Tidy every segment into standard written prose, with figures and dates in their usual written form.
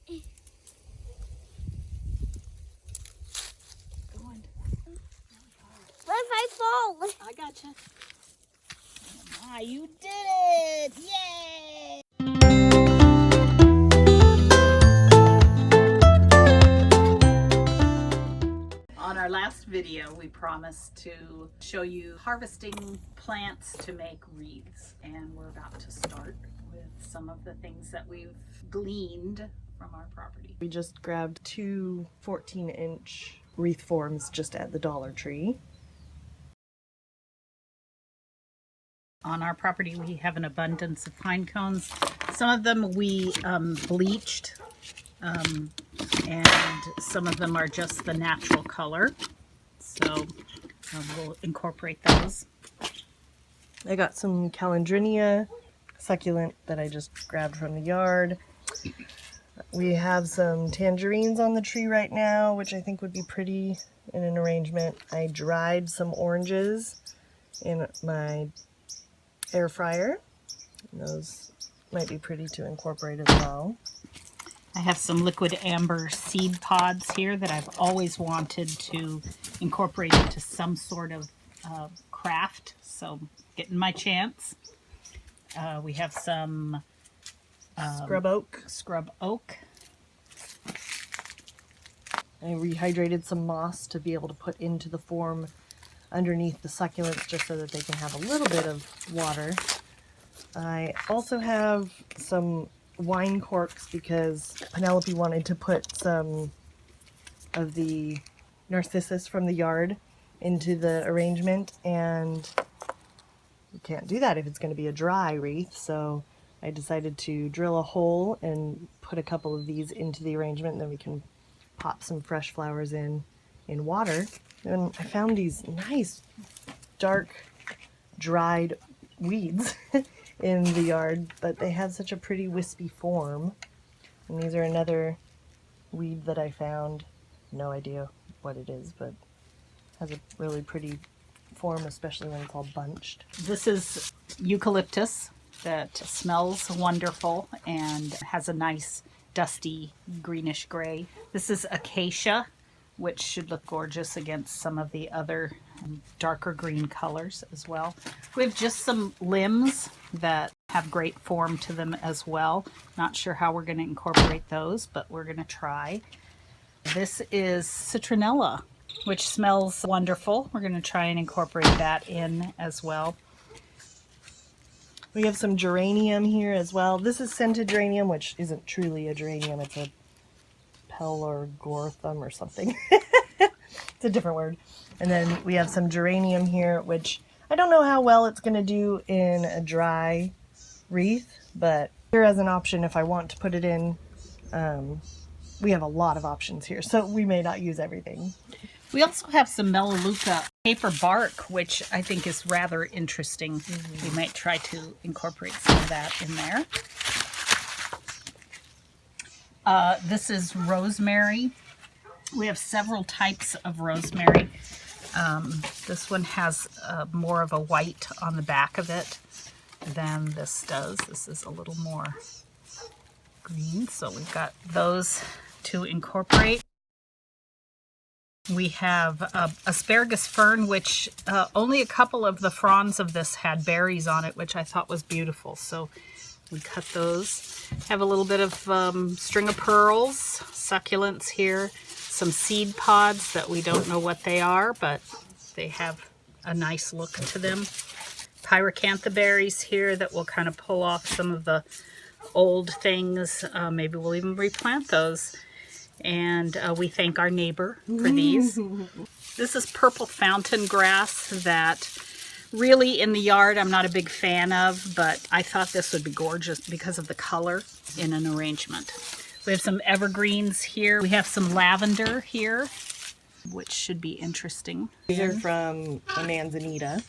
What if I fall? I gotcha. Ah, you did it! Yay! On our last video, we promised to show you harvesting plants to make wreaths, and we're about to start with some of the things that we've gleaned from our property. We just grabbed two 14-inch wreath forms just at the Dollar Tree. On our property, we have an abundance of pine cones. Some of them we bleached, and some of them are just the natural color. So we'll incorporate those. I got some calendrinia succulent that I just grabbed from the yard. We have some tangerines on the tree right now, which I think would be pretty in an arrangement. I dried some oranges in my air fryer. Those might be pretty to incorporate as well. I have some liquid amber seed pods here that I've always wanted to incorporate into some sort of craft, so getting my chance. We have some Scrub oak. I rehydrated some moss to be able to put into the form underneath the succulents just so that they can have a little bit of water. I also have some wine corks because Penelope wanted to put some of the narcissus from the yard into the arrangement, and you can't do that if it's going to be a dry wreath, so I decided to drill a hole and put a couple of these into the arrangement, and then we can pop some fresh flowers in water. And I found these nice dark dried weeds in the yard, but they have such a pretty wispy form. And these are another weed that I found. No idea what it is, but has a really pretty form, especially when it's all bunched. This is eucalyptus that smells wonderful and has a nice dusty greenish gray. This is acacia, which should look gorgeous against some of the other darker green colors as well. We have just some limbs that have great form to them as well. Not sure how we're going to incorporate those, but we're going to try. This is citronella, which smells wonderful. We're going to try and incorporate that in as well. We have some geranium here as well. This is scented geranium, which isn't truly a geranium. It's a Pelorgorthum or something. It's a different word. And then we have some geranium here, which I don't know how well it's going to do in a dry wreath, but here as an option if I want to put it in. We have a lot of options here, so we may not use everything. We also have some Melaleuca paper bark, which I think is rather interesting. We might try to incorporate some of that in there. This is rosemary. We have several types of rosemary. This one has more of a white on the back of it than this does. This is a little more green, so we've got those to incorporate. We have asparagus fern, which only a couple of the fronds of this had berries on it, which I thought was beautiful. So we cut those. Have a little bit of string of pearls, succulents here, some seed pods that we don't know what they are, but they have a nice look to them. Pyracantha berries here that will kind of pull off some of the old things. Maybe we'll even replant those. And we thank our neighbor for these. This is purple fountain grass that really in the yard I'm not a big fan of, but I thought this would be gorgeous because of the color in an arrangement. We have some evergreens here. We have some lavender here, which should be interesting. These are from a manzanita.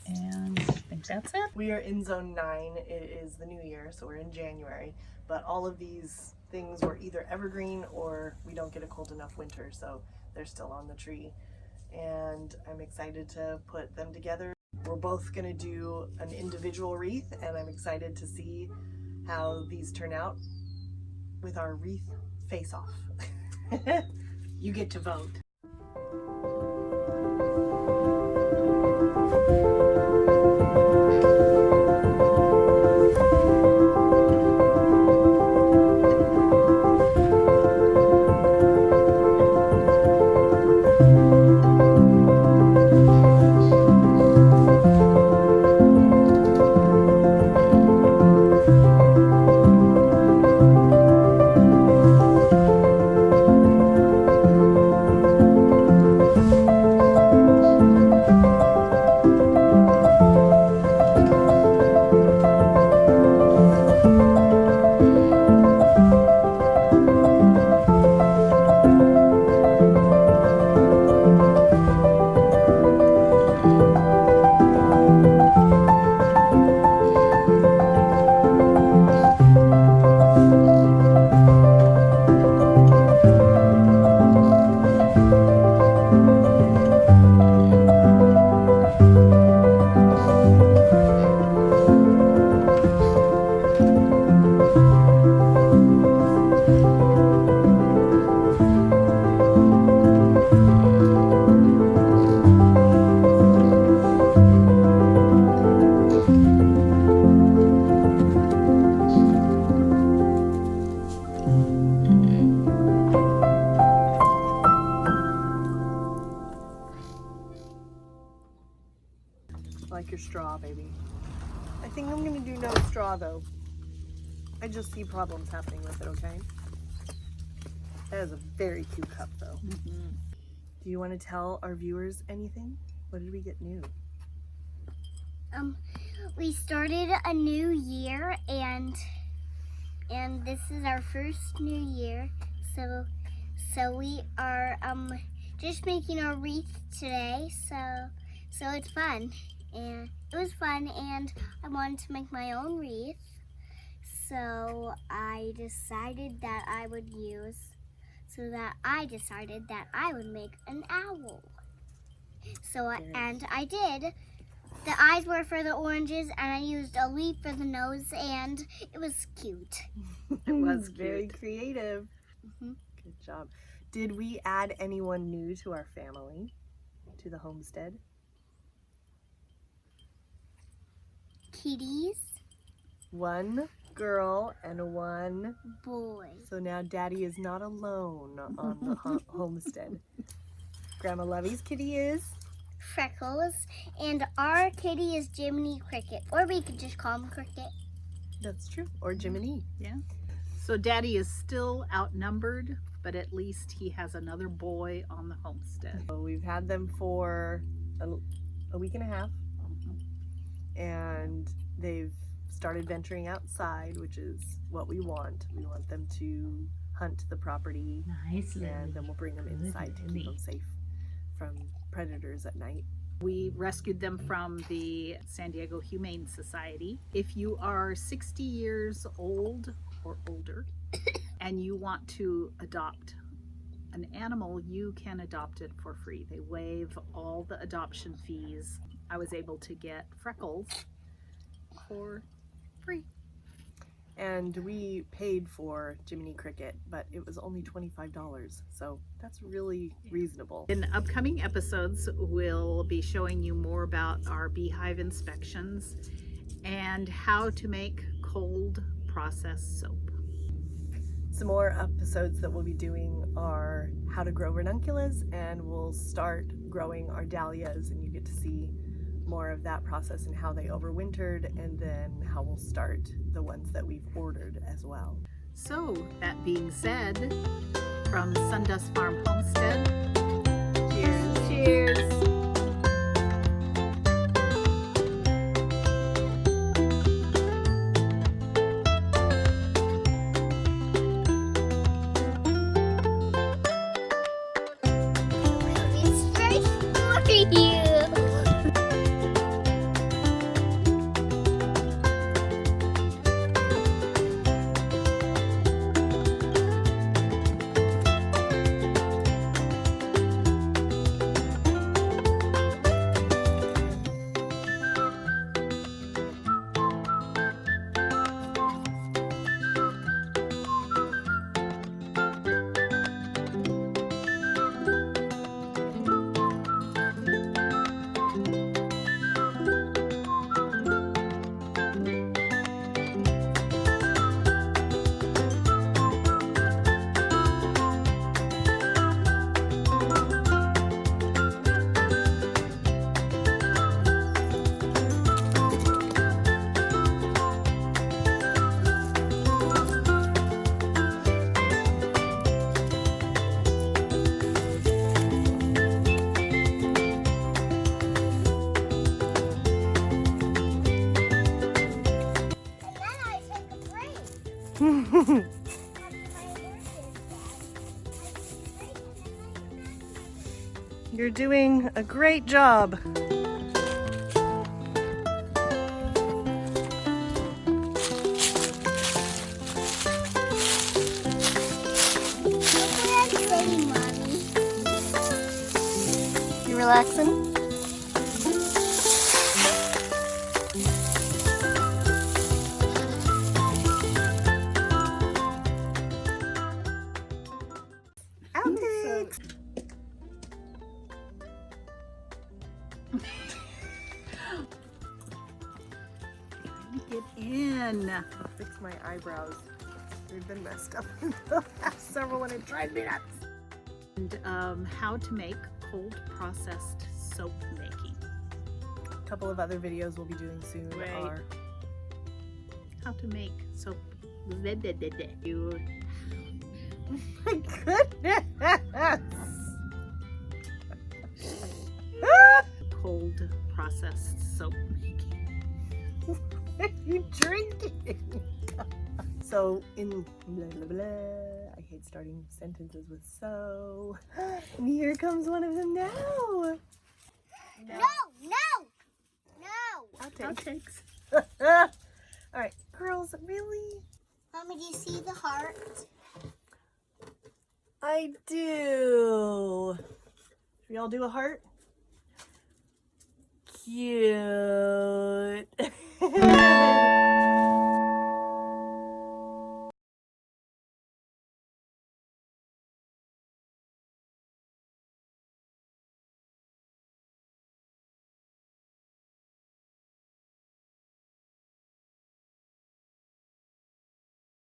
And I think that's it. We are in zone 9. It is the new year, so we're in January. But all of these things were either evergreen or we don't get a cold enough winter, so they're still on the tree. And I'm excited to put them together. We're both going to do an individual wreath, and I'm excited to see how these turn out with our wreath face-off. You get to vote. Like your straw, baby. I think I'm gonna do no straw though. I just see problems happening with it, okay? That is a very cute cup though. Do you want to tell our viewers anything? What did we get new? We started a new year, and this is our first new year. So we are just making our wreath today. So it's fun, and it was fun, and I wanted to make my own wreath. So I decided that I would make an owl. And I did. The eyes were for the oranges, and I used a leaf for the nose, and it was cute. It was very creative. Good job. Did we add anyone new to our family, to the homestead? Kitties. One girl and one Boy. So now Daddy is not alone on the homestead. Grandma Lovey's kitty is Freckles, and our kitty is Jiminy Cricket, or we could just call him Cricket. That's true. Or Jiminy. Yeah. So Daddy is still outnumbered, but at least he has another boy on the homestead. So we've had them for a week and a half, and they've started venturing outside, which is what we want. We want them to hunt the property, Nice, and then we'll bring them inside to keep them safe from predators at night. We rescued them from the San Diego Humane Society. If you are 60 years old or older and you want to adopt an animal, you can adopt it for free. They waive all the adoption fees. I was able to get Freckles for free. And we paid for Jiminy Cricket, but it was only $25, so that's really reasonable. In upcoming episodes, we'll be showing you more about our beehive inspections and how to make cold processed soap. Some more episodes that we'll be doing are how to grow ranunculus, and we'll start growing our dahlias, and you get to see more of that process and how they overwintered, and then how we'll start the ones that we've ordered as well. So, that being said, from SunDust Farm Homestead, Cheers! cheers! It's very for you. You're doing a great job. You relaxing? Outtakes. Get in. I'll fix my eyebrows. They've been messed up in the last several and it drives me nuts. And how to make cold processed soap making. A couple of other videos we'll be doing soon are How to make soap. You my goodness. cold processed soap making. What are you drinking? So in blah blah blah, I hate starting sentences with so. And here comes one of them now. No. Outtakes. All right, girls, really? Mommy, do you see the heart? I do. Should we all do a heart? Cute.